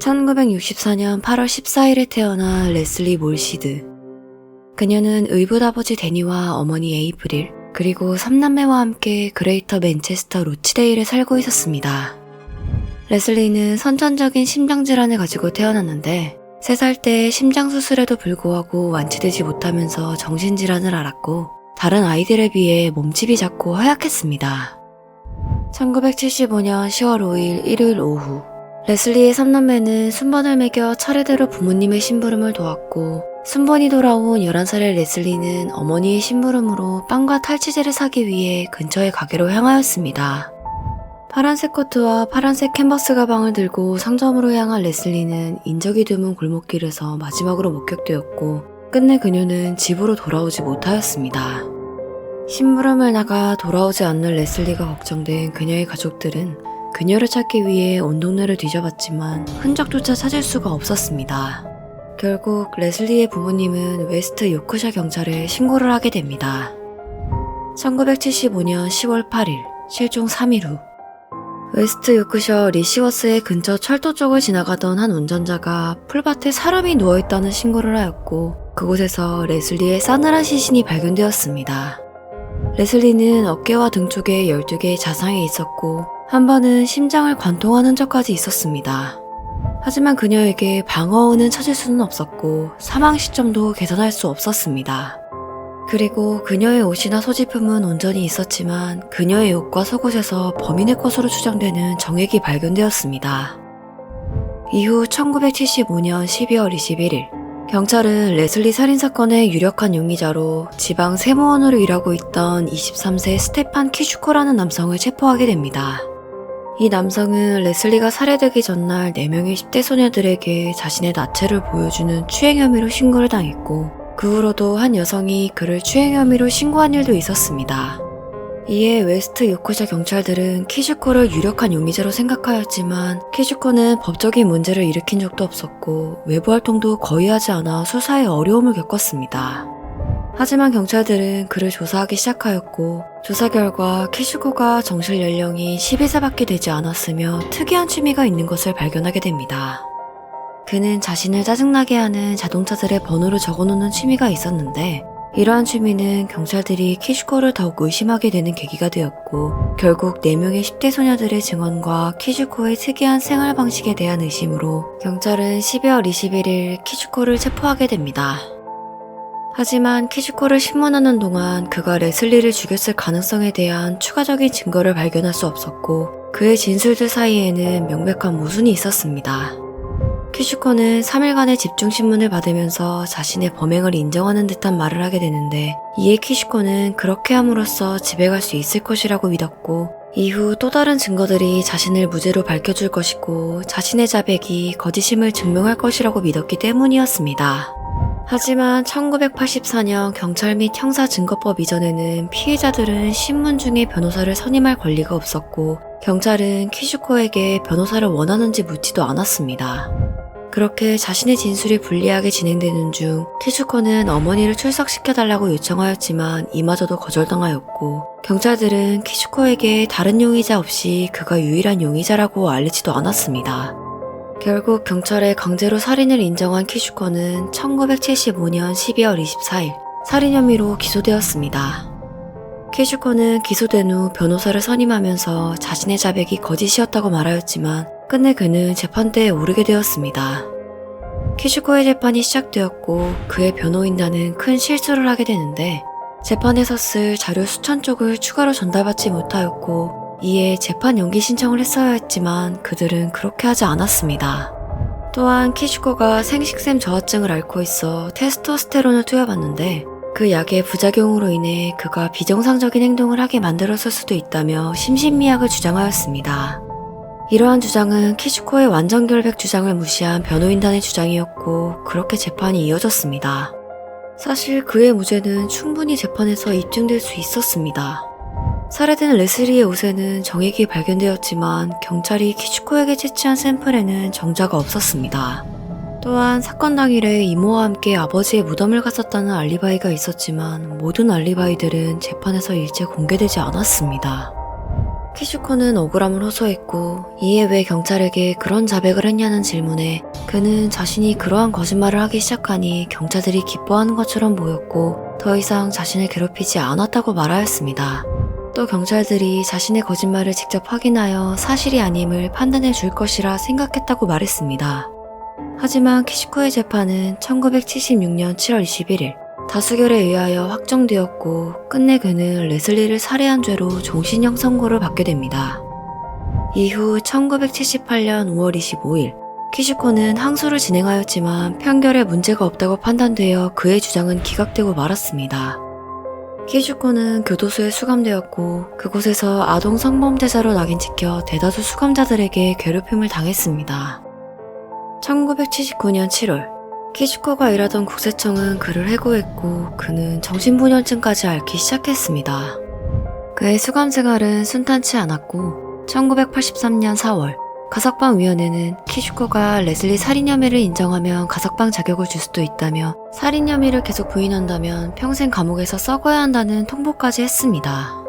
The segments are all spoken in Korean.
1964년 8월 14일에 태어난 레슬리 몰시드. 그녀는 의붓아버지 데니와 어머니 에이프릴, 그리고 3남매와 함께 그레이터 맨체스터 로치데일에 살고 있었습니다. 레슬리는 선천적인 심장질환을 가지고 태어났는데 3살 때 심장수술에도 불구하고 완치되지 못하면서 정신질환을 앓았고 다른 아이들에 비해 몸집이 작고 허약했습니다. 1975년 10월 5일 일요일 오후, 레슬리의 3남매는 순번을 매겨 차례대로 부모님의 심부름을 도왔고 순번이 돌아온 11살의 레슬리는 어머니의 심부름으로 빵과 탈취제를 사기 위해 근처의 가게로 향하였습니다. 파란색 코트와 파란색 캔버스 가방을 들고 상점으로 향한 레슬리는 인적이 드문 골목길에서 마지막으로 목격되었고 끝내 그녀는 집으로 돌아오지 못하였습니다. 심부름을 나가 돌아오지 않는 레슬리가 걱정된 그녀의 가족들은 그녀를 찾기 위해 온 동네를 뒤져봤지만 흔적조차 찾을 수가 없었습니다. 결국 레슬리의 부모님은 웨스트 요크셔 경찰에 신고를 하게 됩니다. 1975년 10월 8일, 실종 3일 후, 웨스트 요크셔 리시워스의 근처 철도 쪽을 지나가던 한 운전자가 풀밭에 사람이 누워있다는 신고를 하였고 그곳에서 레슬리의 싸늘한 시신이 발견되었습니다. 레슬리는 어깨와 등 쪽에 12개의 자상이 있었고 한 번은 심장을 관통한 흔적까지 있었습니다. 하지만 그녀에게 방어운은 찾을 수는 없었고 사망 시점도 계산할 수 없었습니다. 그리고 그녀의 옷이나 소지품은 온전히 있었지만 그녀의 옷과 속옷에서 범인의 것으로 추정되는 정액이 발견되었습니다. 이후 1975년 12월 21일, 경찰은 레슬리 살인사건의 유력한 용의자로 지방 세무원으로 일하고 있던 23세 스테판 키슈코라는 남성을 체포하게 됩니다. 이 남성은 레슬리가 살해되기 전날 4명의 10대 소녀들에게 자신의 나체를 보여주는 추행 혐의로 신고를 당했고 그 후로도 한 여성이 그를 추행 혐의로 신고한 일도 있었습니다. 이에 웨스트 요크셔 경찰들은 키슈코를 유력한 용의자로 생각하였지만 키슈코는 법적인 문제를 일으킨 적도 없었고 외부 활동도 거의 하지 않아 수사에 어려움을 겪었습니다. 하지만 경찰들은 그를 조사하기 시작하였고 조사 결과 키슈코가 정실 연령이 11세밖에 되지 않았으며 특이한 취미가 있는 것을 발견하게 됩니다. 그는 자신을 짜증나게 하는 자동차들의 번호를 적어놓는 취미가 있었는데 이러한 취미는 경찰들이 키슈코를 더욱 의심하게 되는 계기가 되었고 결국 4명의 10대 소녀들의 증언과 키슈코의 특이한 생활 방식에 대한 의심으로 경찰은 12월 21일 키슈코를 체포하게 됩니다. 하지만 키슈코를 신문하는 동안 그가 레슬리를 죽였을 가능성에 대한 추가적인 증거를 발견할 수 없었고 그의 진술들 사이에는 명백한 모순이 있었습니다. 키슈코는 3일간의 집중신문을 받으면서 자신의 범행을 인정하는 듯한 말을 하게 되는데 이에 키슈코는 그렇게 함으로써 집에 갈 수 있을 것이라고 믿었고 이후 또 다른 증거들이 자신을 무죄로 밝혀줄 것이고 자신의 자백이 거짓임을 증명할 것이라고 믿었기 때문이었습니다. 하지만 1984년 경찰 및 형사증거법 이전에는 피해자들은 신문 중에 변호사를 선임할 권리가 없었고 경찰은 키슈코에게 변호사를 원하는지 묻지도 않았습니다. 그렇게 자신의 진술이 불리하게 진행되는 중 키슈코는 어머니를 출석시켜달라고 요청하였지만 이마저도 거절당하였고 경찰들은 키슈코에게 다른 용의자 없이 그가 유일한 용의자라고 알리지도 않았습니다. 결국 경찰의 강제로 살인을 인정한 키슈코는 1975년 12월 24일 살인 혐의로 기소되었습니다. 키슈코는 기소된 후 변호사를 선임하면서 자신의 자백이 거짓이었다고 말하였지만 끝내 그는 재판대에 오르게 되었습니다. 키슈코의 재판이 시작되었고 그의 변호인단은 큰 실수를 하게 되는데 재판에서 쓸 자료 수천 쪽을 추가로 전달받지 못하였고 이에 재판 연기 신청을 했어야 했지만 그들은 그렇게 하지 않았습니다. 또한 키슈코가 생식샘 저하증을 앓고 있어 테스토스테론을 투여받는데 그 약의 부작용으로 인해 그가 비정상적인 행동을 하게 만들었을 수도 있다며 심신미약을 주장하였습니다. 이러한 주장은 키슈코의 완전결백 주장을 무시한 변호인단의 주장이었고 그렇게 재판이 이어졌습니다. 사실 그의 무죄는 충분히 재판에서 입증될 수 있었습니다. 살해된 레슬리의 옷에는 정액이 발견되었지만 경찰이 키슈코에게 채취한 샘플에는 정자가 없었습니다. 또한 사건 당일에 이모와 함께 아버지의 무덤을 갔었다는 알리바이가 있었지만 모든 알리바이들은 재판에서 일체 공개되지 않았습니다. 키슈코는 억울함을 호소했고 이에 왜 경찰에게 그런 자백을 했냐는 질문에 그는 자신이 그러한 거짓말을 하기 시작하니 경찰들이 기뻐하는 것처럼 보였고 더 이상 자신을 괴롭히지 않았다고 말하였습니다. 또 경찰들이 자신의 거짓말을 직접 확인하여 사실이 아님을 판단해 줄 것이라 생각했다고 말했습니다. 하지만 키슈코의 재판은 1976년 7월 21일 다수결에 의하여 확정되었고 끝내 그는 레슬리를 살해한 죄로 종신형 선고를 받게 됩니다. 이후 1978년 5월 25일 키슈코는 항소를 진행하였지만 판결에 문제가 없다고 판단되어 그의 주장은 기각되고 말았습니다. 키슈코는 교도소에 수감되었고 그곳에서 아동 성범죄자로 낙인 찍혀 대다수 수감자들에게 괴롭힘을 당했습니다. 1979년 7월 키슈코가 일하던 국세청은 그를 해고했고 그는 정신분열증까지 앓기 시작했습니다. 그의 수감 생활은 순탄치 않았고 1983년 4월 가석방위원회는 키슈코가 레슬리 살인 혐의를 인정하면 가석방 자격을 줄 수도 있다며 살인 혐의를 계속 부인한다면 평생 감옥에서 썩어야 한다는 통보까지 했습니다.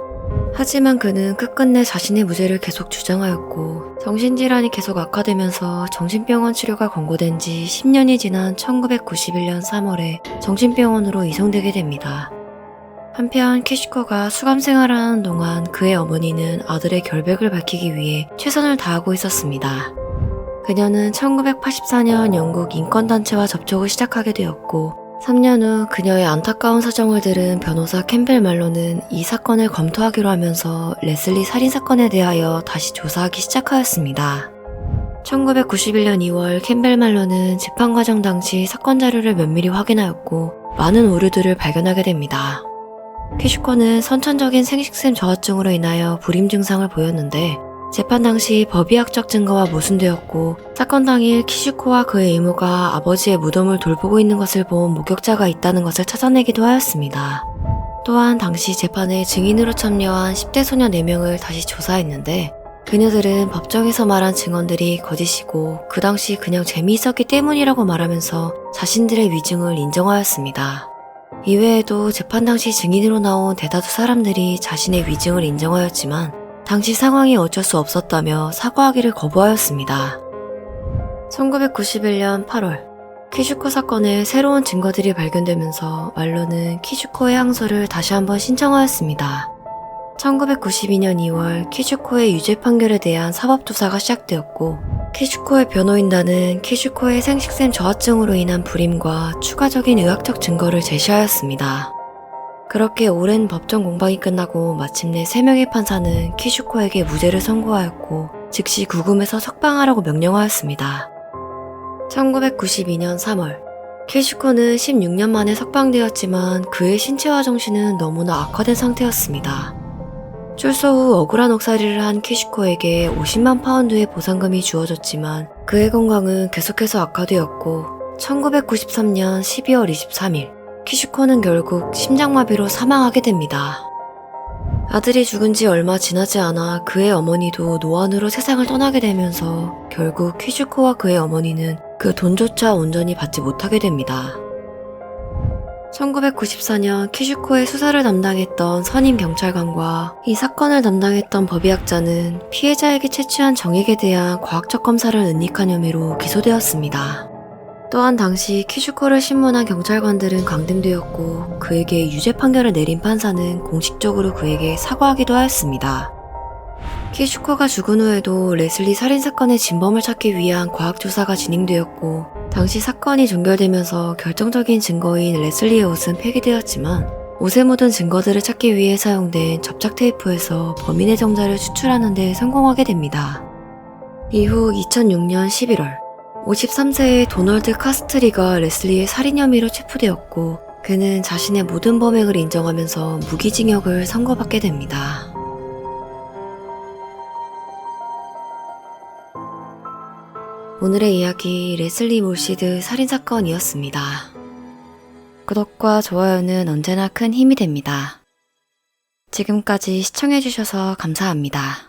하지만 그는 끝끝내 자신의 무죄를 계속 주장하였고 정신질환이 계속 악화되면서 정신병원 치료가 권고된 지 10년이 지난 1991년 3월에 정신병원으로 이송되게 됩니다. 한편 키슈코가 수감 생활하는 동안 그의 어머니는 아들의 결백을 밝히기 위해 최선을 다하고 있었습니다. 그녀는 1984년 영국 인권단체와 접촉을 시작하게 되었고 3년 후 그녀의 안타까운 사정을 들은 변호사 캠벨 말로는 이 사건을 검토하기로 하면서 레슬리 살인사건에 대하여 다시 조사하기 시작하였습니다. 1991년 2월 캠벨 말로는 재판 과정 당시 사건 자료를 면밀히 확인하였고 많은 오류들을 발견하게 됩니다. 키슈코는 선천적인 생식샘 저하증으로 인하여 불임 증상을 보였는데 재판 당시 법의학적 증거와 모순되었고 사건 당일 키슈코와 그의 이모가 아버지의 무덤을 돌보고 있는 것을 본 목격자가 있다는 것을 찾아내기도 하였습니다. 또한 당시 재판에 증인으로 참여한 10대 소녀 4명을 다시 조사했는데 그녀들은 법정에서 말한 증언들이 거짓이고 그 당시 그냥 재미있었기 때문이라고 말하면서 자신들의 위증을 인정하였습니다. 이외에도 재판 당시 증인으로 나온 대다수 사람들이 자신의 위증을 인정하였지만 당시 상황이 어쩔 수 없었다며 사과하기를 거부하였습니다. 1991년 8월 키슈코 사건에 새로운 증거들이 발견되면서 말로는 키슈코의 항소를 다시 한번 신청하였습니다. 1992년 2월 키슈코의 유죄 판결에 대한 사법조사가 시작되었고 키슈코의 변호인단은 키슈코의 생식샘 저하증으로 인한 불임과 추가적인 의학적 증거를 제시하였습니다. 그렇게 오랜 법정 공방이 끝나고 마침내 3명의 판사는 키슈코에게 무죄를 선고하였고 즉시 구금해서 석방하라고 명령하였습니다. 1992년 3월 키슈코는 16년 만에 석방되었지만 그의 신체와 정신은 너무나 악화된 상태였습니다. 출소 후 억울한 옥살이를 한 키슈코에게 50만 파운드의 보상금이 주어졌지만 그의 건강은 계속해서 악화되었고 1993년 12월 23일 키슈코는 결국 심장마비로 사망하게 됩니다. 아들이 죽은 지 얼마 지나지 않아 그의 어머니도 노안으로 세상을 떠나게 되면서 결국 키슈코와 그의 어머니는 그 돈조차 온전히 받지 못하게 됩니다. 1994년 키슈코의 수사를 담당했던 선임 경찰관과 이 사건을 담당했던 법의학자는 피해자에게 채취한 정액에 대한 과학적 검사를 은닉한 혐의로 기소되었습니다. 또한 당시 키슈코를 신문한 경찰관들은 강등되었고 그에게 유죄 판결을 내린 판사는 공식적으로 그에게 사과하기도 하였습니다. 키슈코가 죽은 후에도 레슬리 살인사건의 진범을 찾기 위한 과학조사가 진행되었고 당시 사건이 종결되면서 결정적인 증거인 레슬리의 옷은 폐기되었지만 옷에 묻은 증거들을 찾기 위해 사용된 접착 테이프에서 범인의 정자를 추출하는 데 성공하게 됩니다. 이후 2006년 11월 53세의 도널드 카스트리가 레슬리의 살인 혐의로 체포되었고 그는 자신의 모든 범행을 인정하면서 무기징역을 선고받게 됩니다. 오늘의 이야기 레슬리 몰시드 살인사건이었습니다. 구독과 좋아요는 언제나 큰 힘이 됩니다. 지금까지 시청해주셔서 감사합니다.